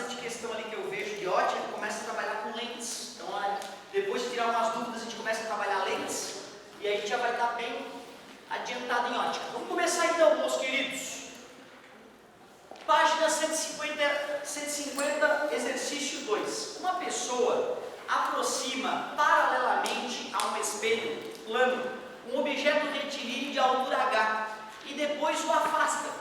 bastante questão ali que eu vejo de ótica, começa a trabalhar com lentes. Então, depois de tirar umas dúvidas, a gente começa a trabalhar lentes e aí a gente já vai estar bem adiantado em ótica. Vamos começar então, meus queridos. Página 150, exercício 2. Uma pessoa aproxima paralelamente a um espelho plano um objeto retilíneo de altura H e depois o afasta.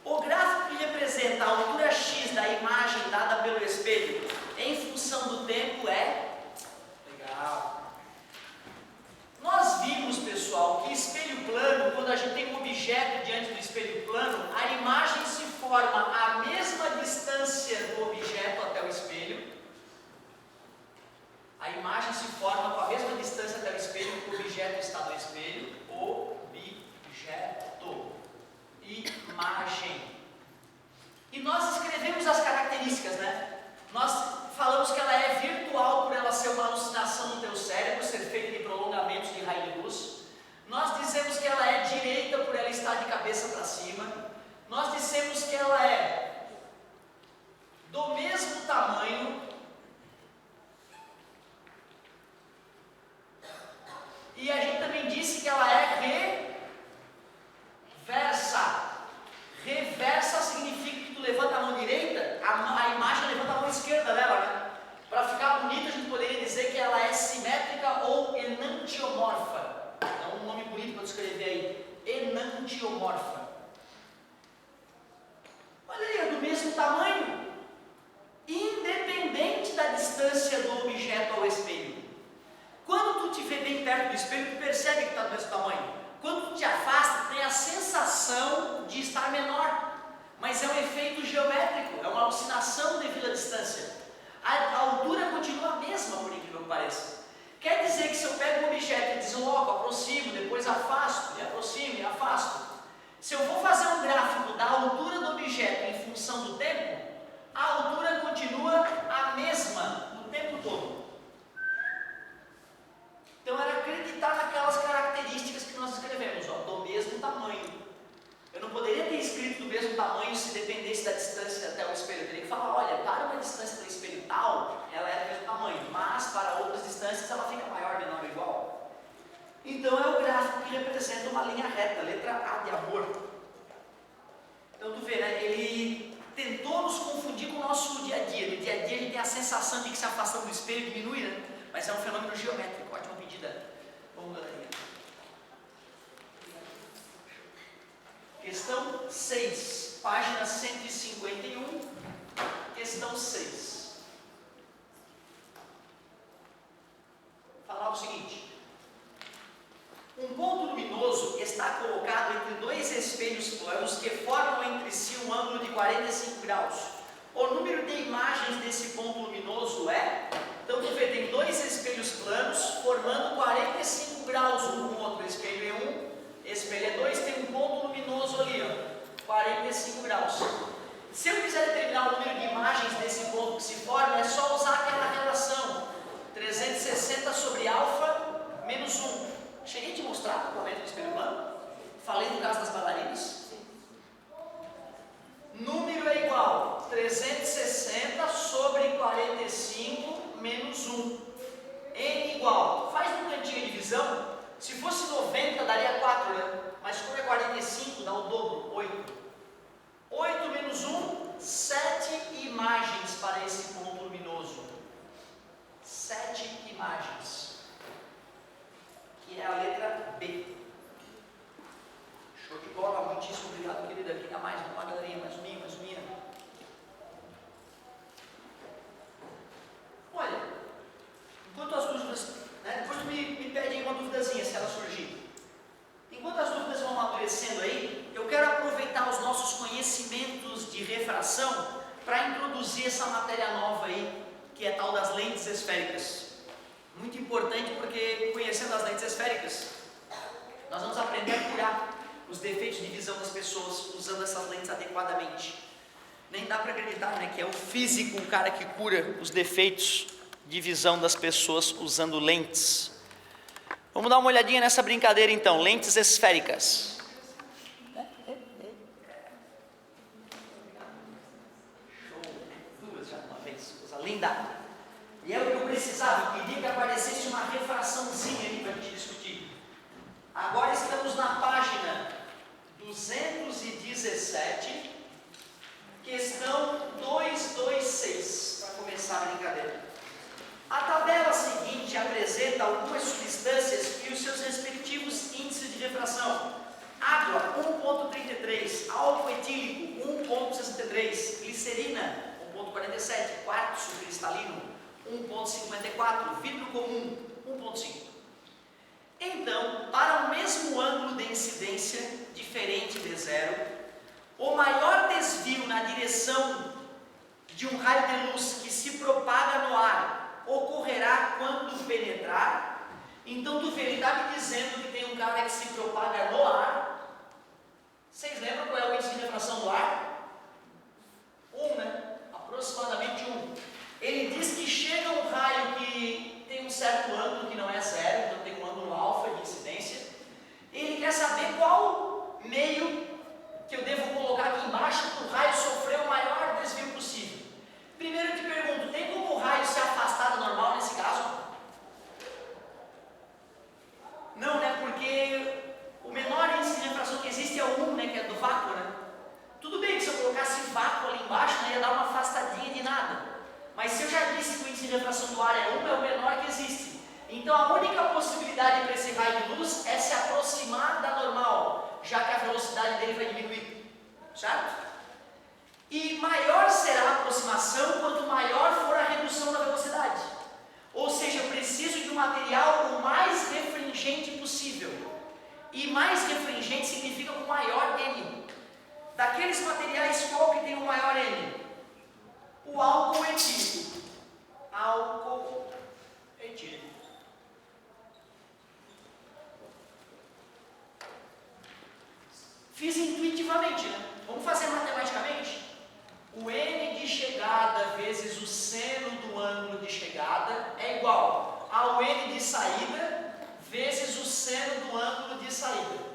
O gráfico que representa a altura x da imagem dada pelo espelho em função do tempo é... Legal. Nós vimos, pessoal, que espelho plano, quando a gente tem um objeto diante do espelho plano, a imagem se forma à mesma distância do objeto até o espelho. A imagem se forma com a mesma distância até o espelho que o objeto está no espelho. Objeto. Imagem. E nós escrevemos as características, né? Nós falamos que ela é virtual por ela ser uma alucinação no teu cérebro, ser feita de prolongamentos de raio de luz. Nós dizemos que ela é direita por ela estar de cabeça para cima. Nós dissemos que ela é do mesmo tamanho. E a gente também disse que ela é reversa. Reversa significa que tu levanta a mão direita, a imagem levanta a mão esquerda dela, né? Para ficar bonita, a gente poderia dizer que ela é simétrica ou enantiomorfa. É um nome bonito para descrever aí. Enantiomorfa. Olha aí, é do mesmo tamanho, independente da distância do objeto ao espelho. Quando tu te vê bem perto do espelho, tu percebe que está do mesmo tamanho. Quando tu te afasta, tem a sensação de estar menor. Mas é um efeito geométrico, é uma alucinação devido à distância. A altura continua a mesma, por incrível que pareça. Quer dizer que se eu pego um objeto e desloco, aproximo, depois afasto, e aproximo e afasto. Se eu vou fazer um gráfico da altura do objeto em função do tempo, a altura continua a mesma o tempo todo. Então era acreditar naquelas características que nós escrevemos, ó, do mesmo tamanho. Eu não poderia ter escrito do mesmo tamanho se dependesse da distância até o espelho. Eu teria que falar, olha, para uma distância do espelho tal, ela é do mesmo tamanho, mas para outras distâncias ela fica maior, menor ou igual. Então é o gráfico que representa uma linha reta, letra A de amor. Então tu vê, né, ele tentou nos confundir com o nosso dia a dia. No dia a dia a gente tem a sensação de que se afastando do espelho diminui, né? Mas é um fenômeno geométrico. Ótima pedida. Vamos, galerinha. Questão 6, página 151, questão 6. Falar o seguinte: um ponto luminoso está colocado entre dois espelhos planos que formam entre si um ângulo de 45 graus. O número de imagens desse ponto luminoso é... Então, tu vê, tem dois espelhos planos formando 45 graus um com o outro. Espelho é 1, espelho é 2, tem um ponto luminoso ali, ó, 45 graus. Se eu quiser determinar o número de imagens desse ponto que se forma, é só usar aquela relação 360 sobre alfa menos 1. Cheguei a te mostrar o acoplamento do espelho plano? Falei no caso das bailarinas? Número é igual 360 sobre 45 menos 1. N igual, faz no cantinho a divisão. Se fosse 90 daria 4, né? Mas como é 45 dá o dobro, 8. 8 menos 1, 7 imagens para esse ponto luminoso. 7 imagens. Que é a letra B. Show de bola, muitíssimo obrigado, querida. Fica mais uma galerinha, mais uma. Olha, enquanto as dúvidas, né, depois me pede aí uma duvidazinha se ela surgir. Enquanto as dúvidas vão amadurecendo aí, eu quero aproveitar os nossos conhecimentos de refração para introduzir essa matéria nova aí, que é tal das lentes esféricas. Muito importante porque conhecendo as lentes esféricas, nós vamos aprender a curar os defeitos de visão das pessoas usando essas lentes adequadamente. Nem dá para acreditar, né, que é o físico o cara que cura os defeitos de visão das pessoas usando lentes. Vamos dar uma olhadinha nessa brincadeira então, lentes esféricas. Show. Linda. E é o que eu precisava, eu queria que aparecesse uma refraçãozinha aí para a gente discutir. Agora estamos na página 217, questão 226, para começar a brincadeira. A tabela seguinte apresenta algumas substâncias e os seus respectivos índices de refração. Água, 1,33, álcool etílico, 1,63, glicerina, 1,47, quartzo cristalino, 1,54, vidro comum, 1,5. Então, para o mesmo ângulo de incidência, diferente de zero, o maior desvio na direção de um raio de luz que se propaga no ar ocorrerá quando penetrar. Então, tu vê, ele está me dizendo que tem um cara que se propaga no ar. Vocês lembram qual é o índice de refração do ar? 1, né? Aproximadamente 1. Ele diz que chega um raio que tem um certo ângulo que não é zero, então tem um ângulo alfa de incidência. Ele quer saber qual meio que eu devo colocar aqui embaixo para o raio sofrer o maior desvio possível. Primeiro eu te pergunto, tem como o raio se afastar do normal nesse caso? Não, né? Porque o menor índice de refração que existe é o 1, né? Que é do vácuo, né? Tudo bem que se eu colocasse vácuo ali embaixo, né, ia dar uma afastadinha de nada. Mas se eu já disse que o índice de refração do ar é 1, é o menor que existe. Então a única possibilidade para esse raio de luz é se aproximar da normal, já que a velocidade dele vai diminuir. Certo? E maior será a aproximação quanto maior for a redução da velocidade. Ou seja, eu preciso de um material o mais refringente possível. E mais refringente significa com maior N. Daqueles materiais, qual que tem o maior N? O álcool etílico. Álcool etílico. Fiz intuitivamente, né? Vamos fazer matematicamente? O N de chegada vezes o seno do ângulo de chegada é igual ao N de saída vezes o seno do ângulo de saída.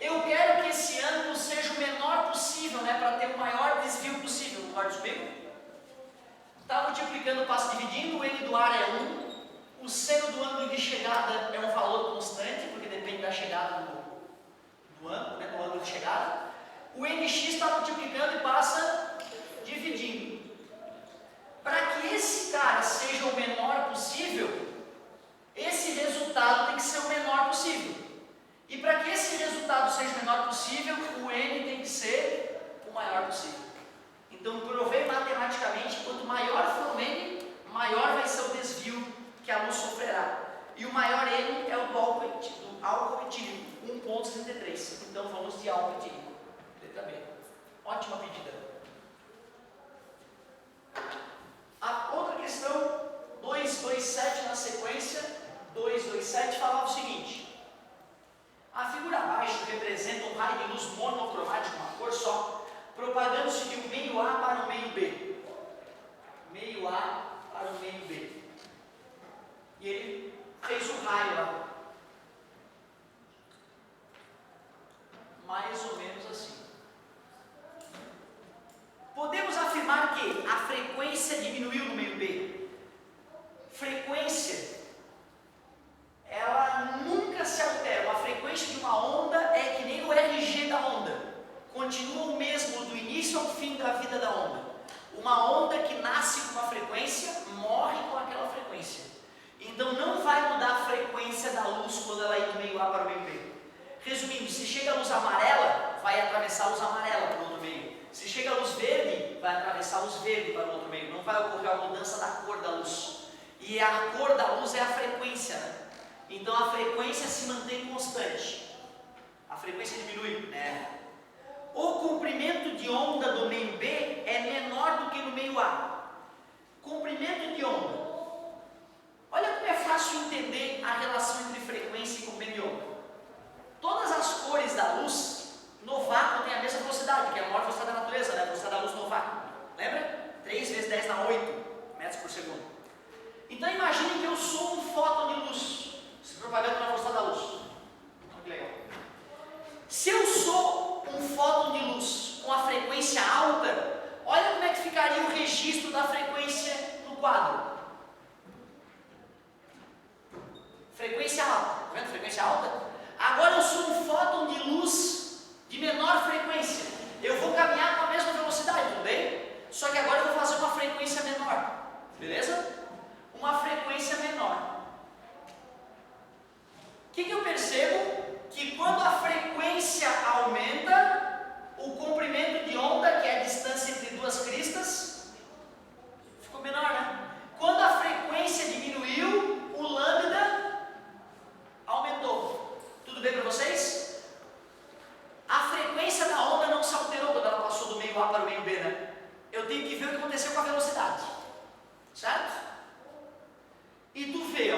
Eu quero que esse ângulo seja o menor possível, né? Para ter o maior desvio possível. Concorda comigo? Está multiplicando, passo dividindo, o N do ar é 1. O seno do ângulo de chegada é um valor constante, porque depende da chegada do ângulo, né? Do ângulo de chegada. O NX está multiplicando e passa dividindo. Para que esse cara seja o menor possível, esse resultado tem que ser o menor possível. E para que esse resultado seja o menor possível, o N tem que ser o maior possível. Então, provei matematicamente, quanto maior for o N, maior vai ser o desvio que a luz sofrerá. E o maior N é o do álcool etílico, 1,63. Então, vamos de álcool etílico. Letra B. Ótima pedida. A outra questão, 227 na sequência, 227 falava o seguinte. A figura abaixo representa um raio de luz monocromático, uma cor só, propagando-se de um meio A para o meio B. Meio A para o meio B. E ele fez um raio lá. Mais ou menos assim. Podemos afirmar que a frequência diminuiu no meio B. Frequência, ela nunca se altera. A frequência de uma onda é que nem o RG da onda. Continua o mesmo do início ao fim da vida da onda. Uma onda que nasce com uma frequência, morre com aquela frequência. Então não vai mudar a frequência da luz quando ela ir do meio A para o meio B. Resumindo, se chega a luz amarela, vai atravessar a luz amarela para o outro meio. Se chega a luz verde, vai atravessar a luz verde para o outro meio. Não vai ocorrer a mudança da cor da luz. E a cor da luz é a frequência, né? Então a frequência se mantém constante. A frequência diminui, né? O comprimento de onda do meio B é menor do que no meio A. Comprimento de onda. Olha como é fácil entender a relação entre frequência e comprimento de onda. Todas as cores da luz no vácuo têm a mesma velocidade, que é a maior velocidade da natureza, né? A velocidade da luz no vácuo. Lembra? 3 vezes 10 na 8 metros por segundo. Então imagine que eu sou um fóton de luz, se propagando na velocidade da luz. Olha que legal. Se eu sou um fóton de luz com a frequência alta, olha como é que ficaria o registro da frequência Só que agora eu vou fazer uma frequência menor, beleza? Uma frequência menor. O que eu percebo? Que quando a frequência aumenta, o comprimento de onda, que é a distância entre duas cristas, ficou menor, né? Quando a frequência diminuiu, o lambda aumentou. Tudo bem para vocês? A frequência da onda não se alterou quando ela passou do meio A para o meio B, né? Eu tenho que ver o que aconteceu com a velocidade, certo? E tu vê, ó,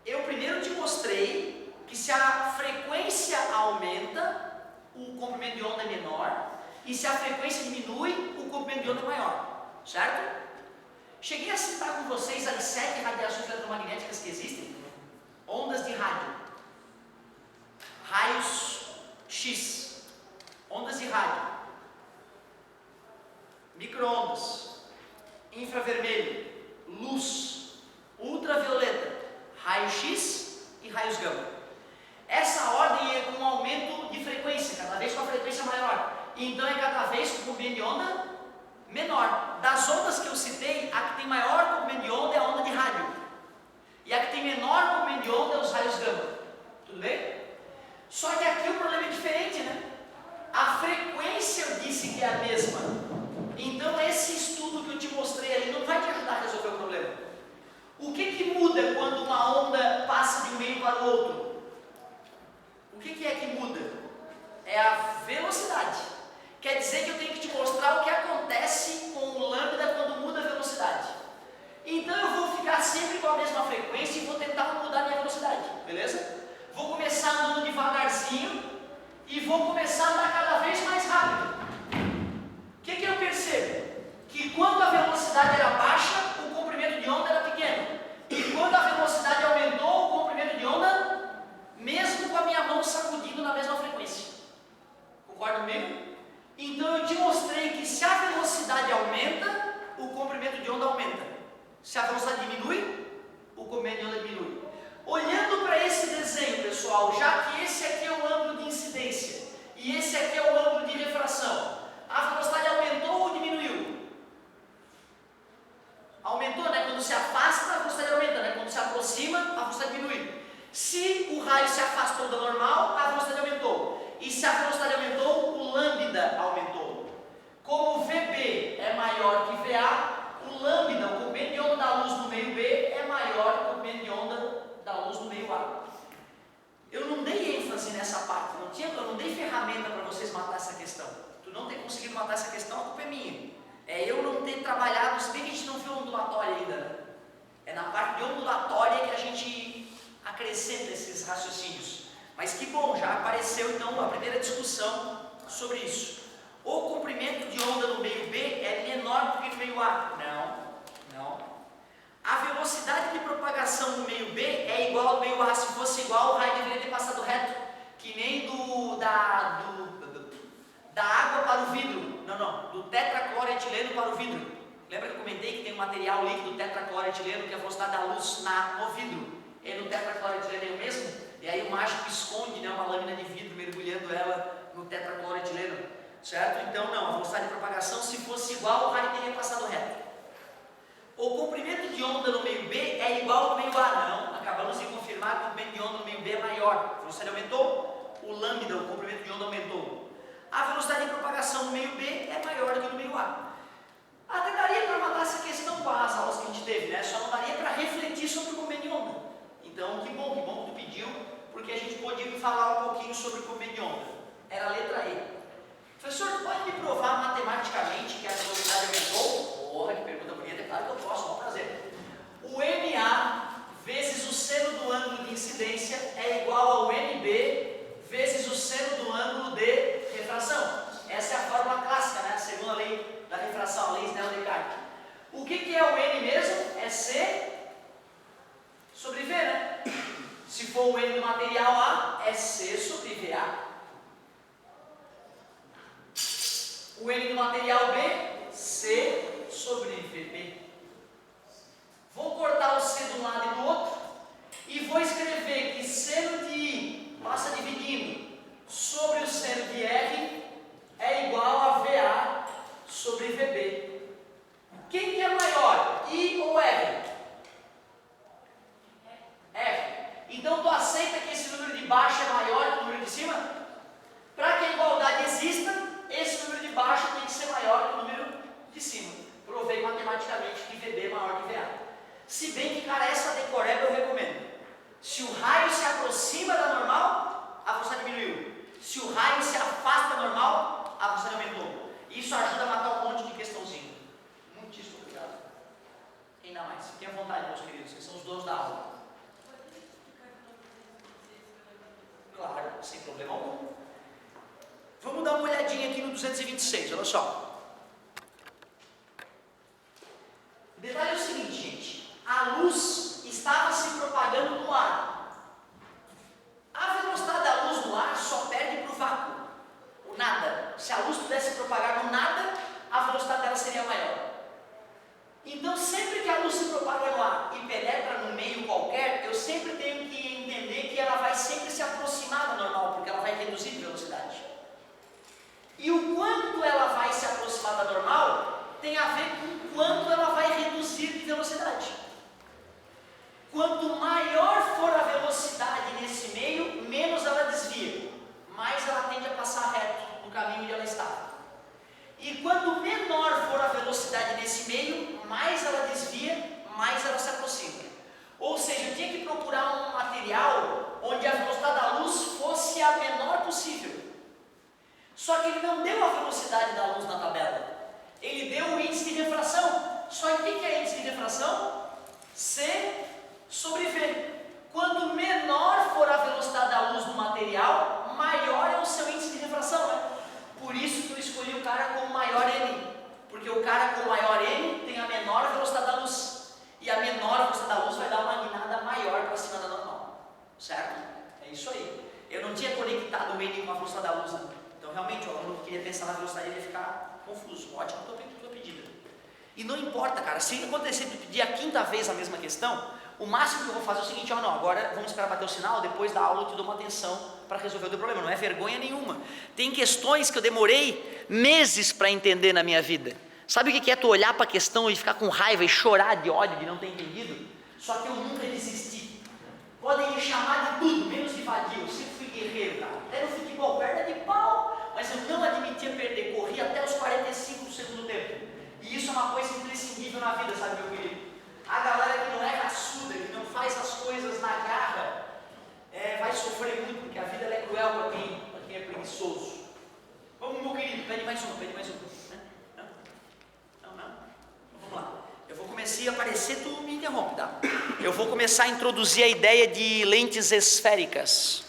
eu primeiro te mostrei que se a frequência aumenta, o comprimento de onda é menor, e se a frequência diminui, o comprimento de onda é maior, certo? Cheguei a citar com vocês as 7 radiações eletromagnéticas que existem, ondas de rádio, raios X, ondas de rádio, micro-ondas, infravermelho, luz, ultravioleta, raio-x e raios gama. Essa ordem é com um aumento de frequência, cada vez com a frequência maior. Então é cada vez com o comprimento de onda menor. Das ondas que eu citei, a que tem maior comprimento de onda é a onda de rádio. E a que tem menor comprimento de onda é os raios gama. Tudo bem? Só que aqui o problema é diferente, né? A frequência eu disse que é a mesma. Então esse estudo que eu te mostrei ali não vai te ajudar a resolver o problema. O que muda quando uma onda passa de um meio para o outro? O que é que muda? É a velocidade. Quer dizer que eu tenho que te mostrar o que acontece com o lambda quando muda a velocidade. Então eu vou ficar sempre com a mesma frequência e vou tentar mudar a minha velocidade, beleza? Vou começar andando devagarzinho e vou começar a andar cada vez mais rápido. O que eu percebo? Que quando a velocidade era baixa, o comprimento de onda era pequeno. E quando a velocidade aumentou, o comprimento de onda, mesmo com a minha mão sacudindo na mesma frequência. Concorda comigo? Então eu te mostrei que se a velocidade aumenta, o comprimento de onda aumenta. Se a velocidade diminui, o comprimento de onda diminui. Olhando para esse desenho, pessoal, já que esse aqui é o ângulo de incidência e esse aqui é o ângulo de refração, a velocidade aumentou ou diminuiu? Aumentou, né? Quando se afasta, a velocidade aumenta, né? Quando se aproxima, a velocidade diminui. Se o raio se afastou da normal, a velocidade aumentou. E se a velocidade aumentou, o lambda aumentou. Como VB é maior que VA, o lambda, o comprimento de onda da luz no meio B, é maior que o comprimento de onda da luz no meio A. Eu não dei ênfase nessa parte, eu não dei ferramenta para vocês matar essa questão. Tu não ter conseguido matar essa questão, a culpa é minha. É eu não ter trabalhado, se bem que a gente não viu ondulatória ainda, né? É na parte de ondulatória que a gente acrescenta esses raciocínios. Mas que bom, já apareceu então a primeira discussão sobre isso. O comprimento de onda no meio B é menor do que no meio A? Não. A velocidade de propagação no meio B é igual ao meio A. Se fosse igual, o raio deveria ter passado reto. Que nem da água para o vidro. Não, do tetracloroetileno para o vidro. Lembra que eu comentei que tem um material líquido tetracloroetileno que a velocidade da luz no vidro e no tetracloroetileno é o mesmo? E aí o mágico esconde, né, uma lâmina de vidro mergulhando ela no tetracloroetileno, certo? Então não, a velocidade de propagação, se fosse igual, o raio teria passado reto. O comprimento de onda no meio B é igual ao meio A? Não, acabamos de confirmar que o comprimento de onda no meio B é maior. A velocidade aumentou, o lambda, o comprimento de onda aumentou. A velocidade de propagação no meio B é maior do que no meio A. Até daria para matar essa questão com as aulas que a gente teve, né? Só não daria para refletir sobre o comprimento de onda. Então, que bom que tu pediu, porque a gente pôde falar um pouquinho sobre o comprimento de onda. Era a letra E. Professor, tu pode me provar matematicamente que a velocidade aumentou? Porra, que pergunta bonita, é claro que eu posso, com prazer. O MA vezes o seno do ângulo de incidência é igual ao MB vezes o seno do ângulo de refração. Essa é a fórmula clássica, né? Segundo a lei da refração, a lei Snell-Descartes. O que é o N mesmo? É C sobre V, né? Se for o N do material A, é C sobre VA. O N do material B, C sobre VB. Vou cortar o C de um lado e do outro e vou escrever que seno de I passa dividindo sobre o seno de R é igual a VA sobre VB. Quem que é maior, I ou R? R. Então tu aceita que esse número de baixo é maior que o número de cima? Para que a igualdade exista, esse número de baixo tem que ser maior que o número de cima. Provei matematicamente que VB é maior que VA. Se bem que, cara, essa decoreba eu recomendo. Se o raio se aproxima da normal, a velocidade diminuiu. Se o raio se afasta da normal, a velocidade aumentou. Isso ajuda a matar um monte de questãozinho. Muitíssimo obrigado. Quem dá mais? Tenha vontade, meus queridos, vocês são os donos da aula. Claro, sem problema algum. Vamos dar uma olhadinha aqui no 226, olha só. O detalhe é o seguinte, gente. A luz estava se propagando no ar. A velocidade da luz no ar só perde para o vácuo. O nada. Se a luz pudesse propagar no nada, a velocidade dela seria maior. Então, sempre que a luz se propaga no ar e penetra num meio qualquer, eu sempre tenho que entender que ela vai sempre se aproximar da normal, porque ela vai reduzir de velocidade. E o quanto ela vai se aproximar da normal tem a ver com o quanto ela vai reduzir de velocidade. Quanto maior for a velocidade nesse meio, menos ela desvia, mais ela tende a passar reto no caminho onde ela está. E quanto menor for a velocidade nesse meio, mais ela desvia, mais ela se aproxima. Ou seja, eu tinha que procurar um material onde a velocidade da luz fosse a menor possível. Só que ele não deu a velocidade da luz na tabela. Ele deu o índice de refração. Só que o que é índice de refração? C sobre V. Quanto menor for a velocidade da luz no material, maior é o seu índice de refração, né? Por isso que eu escolhi o cara com maior N. Porque o cara com maior N tem a menor velocidade da luz. E a menor velocidade da luz vai dar uma guinada maior para cima da normal. Certo? É isso aí. Eu não tinha conectado o N com a velocidade da luz, né? Então, realmente, o aluno que queria pensar na velocidade ia ficar confuso. Ótimo, tua pedida. E não importa, cara, se acontecer de pedir a quinta vez a mesma questão, o máximo que eu vou fazer é o seguinte: ó, não, agora vamos esperar bater o sinal, depois da aula eu te dou uma atenção para resolver o teu problema. Não é vergonha nenhuma. Tem questões que eu demorei meses para entender na minha vida. Sabe o que é tu olhar para a questão e ficar com raiva e chorar de ódio de não ter entendido? Só que eu nunca desisti. Podem me chamar de tudo, menos de vadio. Eu sempre fui guerreiro, cara. Até no futebol, perna de pau. Mas eu não admitia perder. Corri até os 45 do segundo tempo. E isso é uma coisa imprescindível na vida, sabe, meu querido? A galera que não é raçuda, que não faz as coisas na garra, vai sofrer muito, porque a vida ela é cruel para quem é preguiçoso. Vamos, meu querido, pede mais uma. Não. Vamos lá. Eu vou começar a aparecer, tu me interrompe, tá? Eu vou começar a introduzir a ideia de lentes esféricas.